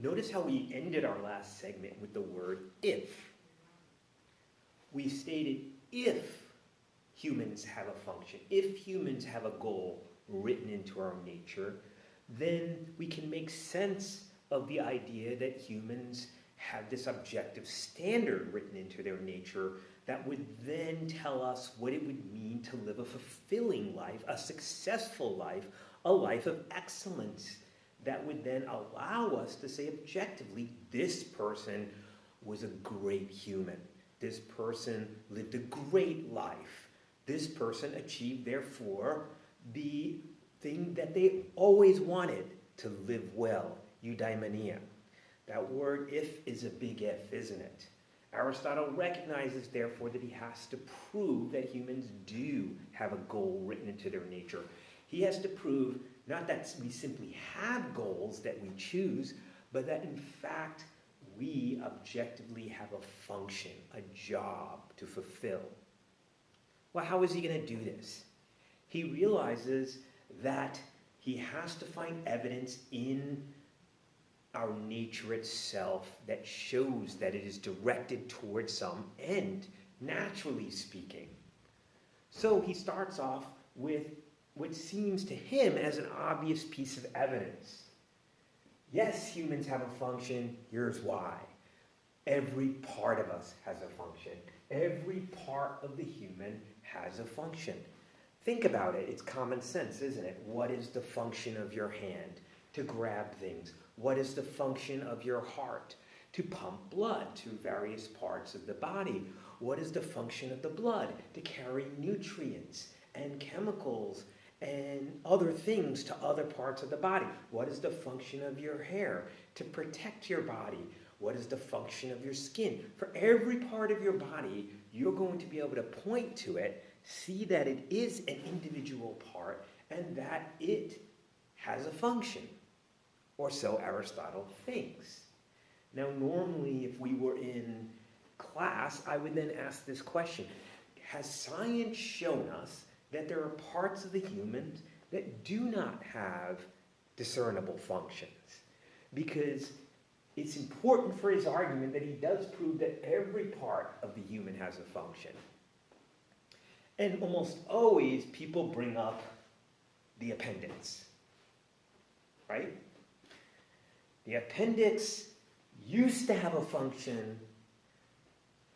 Notice how we ended our last segment with the word if. We stated if humans have a function, if humans have a goal written into our nature, then we can make sense of the idea that humans have this objective standard written into their nature that would then tell us what it would mean to live a fulfilling life, a successful life, a life of excellence that would then allow us to say objectively, this person was a great human. This person lived a great life. This person achieved, therefore, the thing that they always wanted, to live well, eudaimonia. That word if is a big if, isn't it? Aristotle recognizes, therefore, that he has to prove that humans do have a goal written into their nature. He has to prove not that we simply have goals that we choose, but that in fact we objectively have a function, a job to fulfill. Well, how is he going to do this? He realizes that he has to find evidence in our nature itself that shows that it is directed towards some end, naturally speaking. So he starts off with what seems to him as an obvious piece of evidence. Yes, humans have a function. Here's why. Every part of us has a function. Every part of the human has a function. Think about it. It's common sense, isn't it? What is the function of your hand? To grab things. What is the function of your heart? To pump blood to various parts of the body. What is the function of the blood? To carry nutrients and chemicals and other things to other parts of the body. What is the function of your hair? To protect your body. What is the function of your skin? For every part of your body, you're going to be able to point to it, see that it is an individual part, and that it has a function. Or so Aristotle thinks. Now, normally, if we were in class, I would then ask this question. Has science shown us that there are parts of the humans that do not have discernible functions? Because it's important for his argument that he does prove that every part of the human has a function. And almost always people bring up the appendix, right? The appendix used to have a function,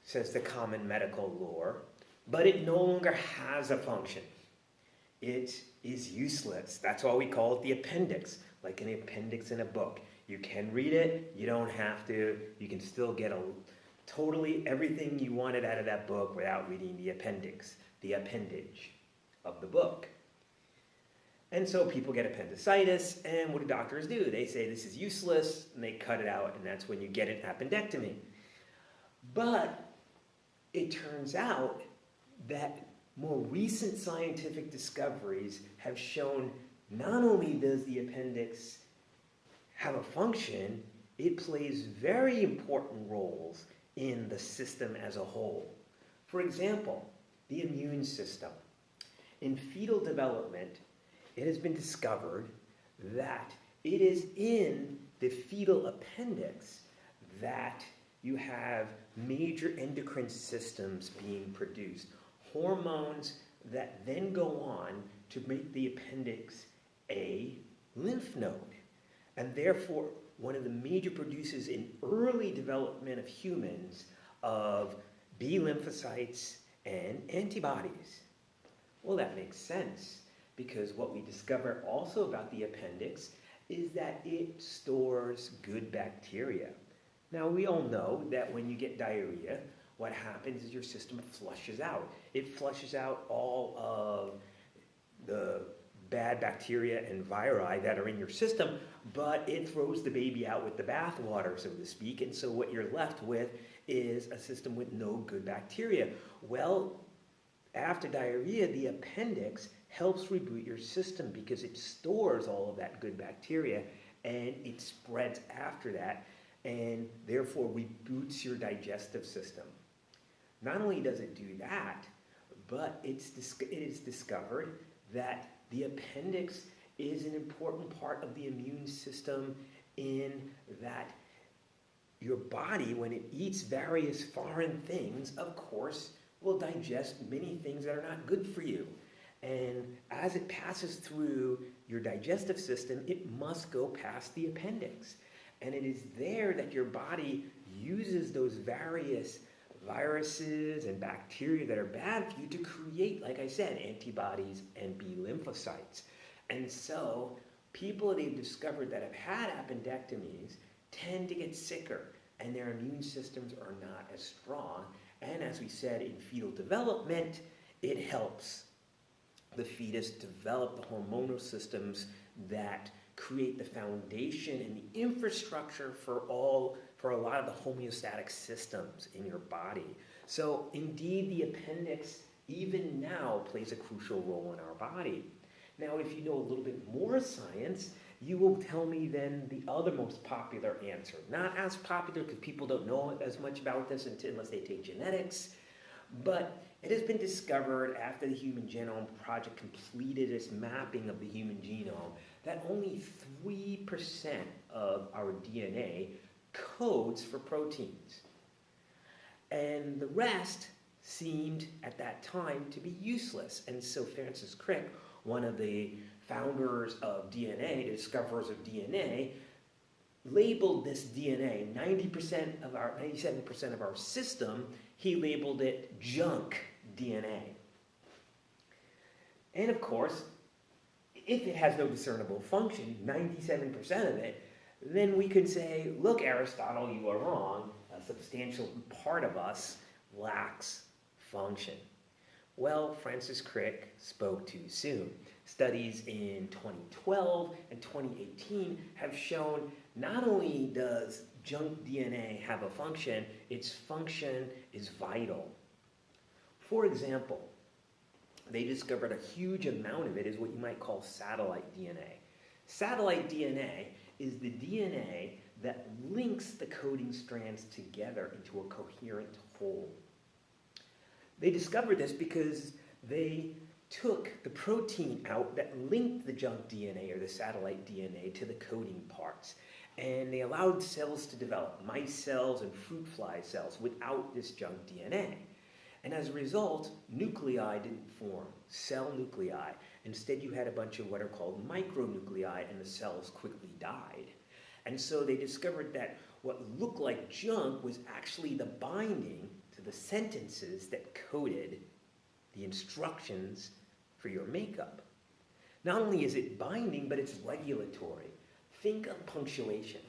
says the common medical lore, but it no longer has a function. It is useless. That's why we call it the appendix, like an appendix in a book. You can read it, you don't have to, you can still get totally everything you wanted out of that book without reading the appendix, the appendage of the book. And so people get appendicitis, and what do doctors do? They say this is useless, and they cut it out, and that's when you get an appendectomy. But it turns out that more recent scientific discoveries have shown not only does the appendix have a function, it plays very important roles in the system as a whole. For example, the immune system. In fetal development, it has been discovered that it is in the fetal appendix that you have major endocrine systems being produced, hormones that then go on to make the appendix a lymph node. And therefore, one of the major producers in early development of humans of B lymphocytes and antibodies. Well, that makes sense, because what we discover also about the appendix is that it stores good bacteria. Now, we all know that when you get diarrhea, what happens is your system flushes out. It flushes out all of the bad bacteria and viri that are in your system, but it throws the baby out with the bathwater, so to speak, and so what you're left with is a system with no good bacteria. Well, after diarrhea, the appendix helps reboot your system because it stores all of that good bacteria and it spreads after that and therefore reboots your digestive system. Not only does it do that, but it is discovered that the appendix is an important part of the immune system in that your body, when it eats various foreign things, of course, will digest many things that are not good for you. And as it passes through your digestive system, it must go past the appendix. And it is there that your body uses those various viruses and bacteria that are bad for you to create, like I said, antibodies and B lymphocytes. And so people they've discovered that have had appendectomies tend to get sicker, and their immune systems are not as strong. And as we said, in fetal development, it helps the fetus develop the hormonal systems that create the foundation and the infrastructure for a lot of the homeostatic systems in your body. So indeed, the appendix, even now, plays a crucial role in our body. Now, if you know a little bit more science, you will tell me then the other most popular answer. Not as popular because people don't know as much about this unless they take genetics, but it has been discovered after the Human Genome Project completed its mapping of the human genome that only 3% of our DNA codes for proteins. And the rest seemed at that time to be useless. And so Francis Crick, one of the founders of DNA, the discoverers of DNA, labeled this DNA, 97% of our system, he labeled it junk DNA. And of course, if it has no discernible function, 97% of it, then we could say, look, Aristotle, you are wrong. A substantial part of us lacks function. Well, Francis Crick spoke too soon. Studies in 2012 and 2018 have shown not only does junk DNA have a function, its function is vital. For example, they discovered a huge amount of it is what you might call satellite DNA. Satellite DNA is the DNA that links the coding strands together into a coherent whole. They discovered this because they took the protein out that linked the junk DNA or the satellite DNA to the coding parts. And they allowed cells to develop, mice cells and fruit fly cells, without this junk DNA. And as a result, nuclei didn't form, cell nuclei. Instead, you had a bunch of what are called micronuclei, and the cells quickly died. And so they discovered that what looked like junk was actually the binding to the sentences that coded the instructions for your makeup. Not only is it binding, but it's regulatory. Think of punctuation.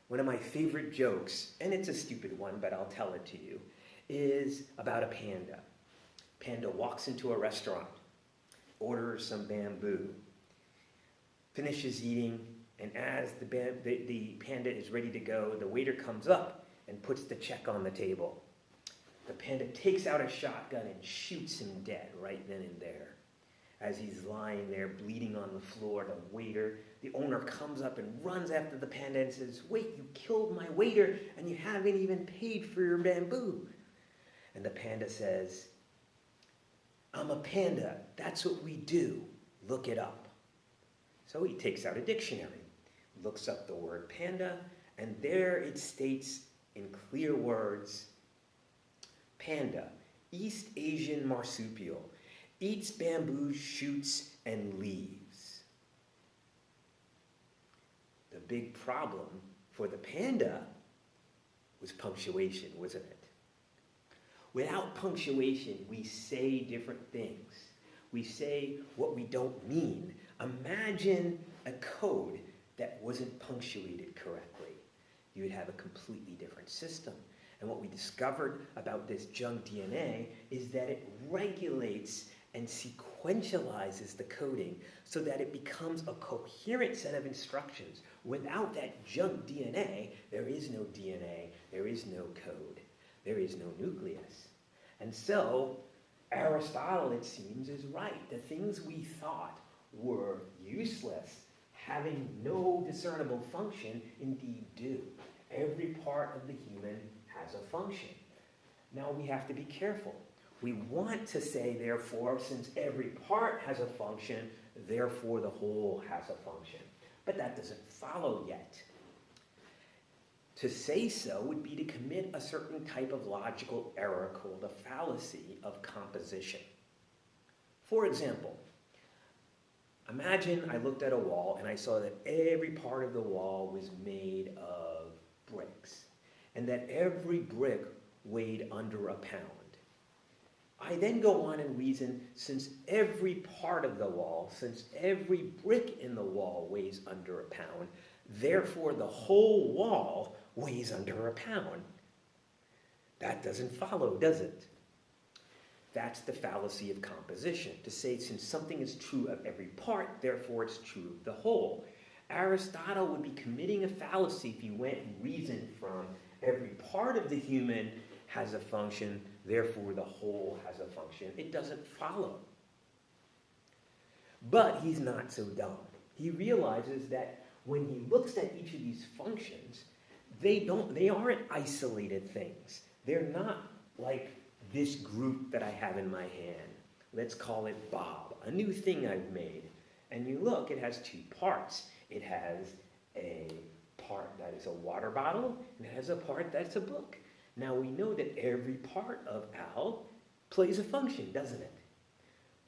One of my favorite jokes, and it's a stupid one, but I'll tell it to you, is about a panda. Panda walks into a restaurant, orders some bamboo, finishes eating, and as the panda is ready to go, the waiter comes up and puts the check on the table. The panda takes out a shotgun and shoots him dead right then and there. As he's lying there bleeding on the floor, the owner comes up and runs after the panda and says, "Wait, you killed my waiter and you haven't even paid for your bamboo." And the panda says, "I'm a panda, that's what we do, look it up." So he takes out a dictionary, looks up the word panda, and there it states in clear words, panda, East Asian marsupial, eats bamboo shoots and leaves. The big problem for the panda was punctuation, wasn't it? Without punctuation, we say different things. We say what we don't mean. Imagine a code that wasn't punctuated correctly. You would have a completely different system. And what we discovered about this junk DNA is that it regulates and sequentializes the coding so that it becomes a coherent set of instructions. Without that junk DNA, there is no DNA, there is no code, there is no nucleus. And so, Aristotle, it seems, is right. The things we thought were useless, having no discernible function, indeed do. Every part of the human has a function. Now we have to be careful. We want to say, therefore, since every part has a function, therefore the whole has a function. But that doesn't follow yet. To say so would be to commit a certain type of logical error called a fallacy of composition. For example, imagine I looked at a wall and I saw that every part of the wall was made of bricks, and that every brick weighed under a pound. I then go on and reason, since every part of the wall, since every brick in the wall weighs under a pound, therefore the whole wall weighs under a pound. That doesn't follow, does it? That's the fallacy of composition, to say since something is true of every part, therefore it's true of the whole. Aristotle would be committing a fallacy if he went and reasoned from every part of the human has a function, therefore the whole has a function. It doesn't follow. But he's not so dumb. He realizes that when he looks at each of these functions, they aren't isolated things. They're not like this group that I have in my hand. Let's call it Bob, a new thing I've made. And you look, it has two parts. It has a part that is a water bottle, and it has a part that's a book. Now we know that every part of Al plays a function, doesn't it?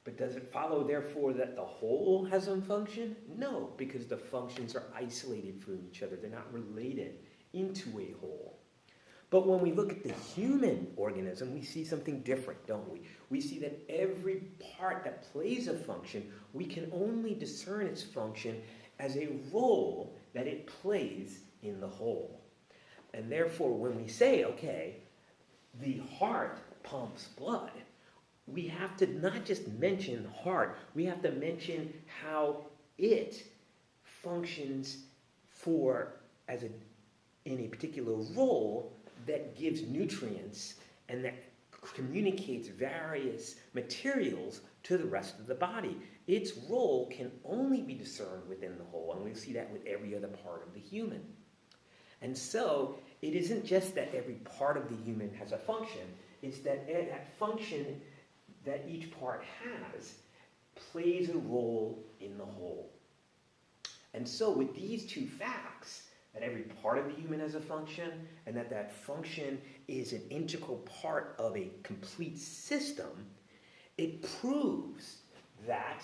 But does it follow, therefore, that the whole has a function? No, because the functions are isolated from each other. They're not related into a whole. But when we look at the human organism, we see something different, don't we? We see that every part that plays a function, we can only discern its function as a role that it plays in the whole. And therefore, when we say, okay, the heart pumps blood, we have to not just mention heart, we have to mention how it functions in a particular role that gives nutrients and that communicates various materials to the rest of the body. Its role can only be discerned within the whole, and we see that with every other part of the human. And so, it isn't just that every part of the human has a function, it's that that function that each part has plays a role in the whole. And so, with these two facts, that every part of the human has a function, and that that function is an integral part of a complete system, it proves that,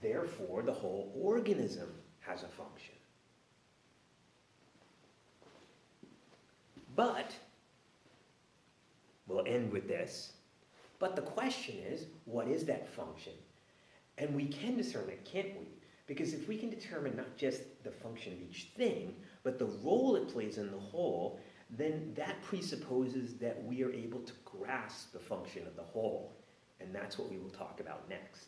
therefore, the whole organism has a function. But, we'll end with this, but the question is, what is that function? And we can discern it, can't we? Because if we can determine not just the function of each thing, but the role it plays in the whole, then that presupposes that we are able to grasp the function of the whole. And that's what we will talk about next.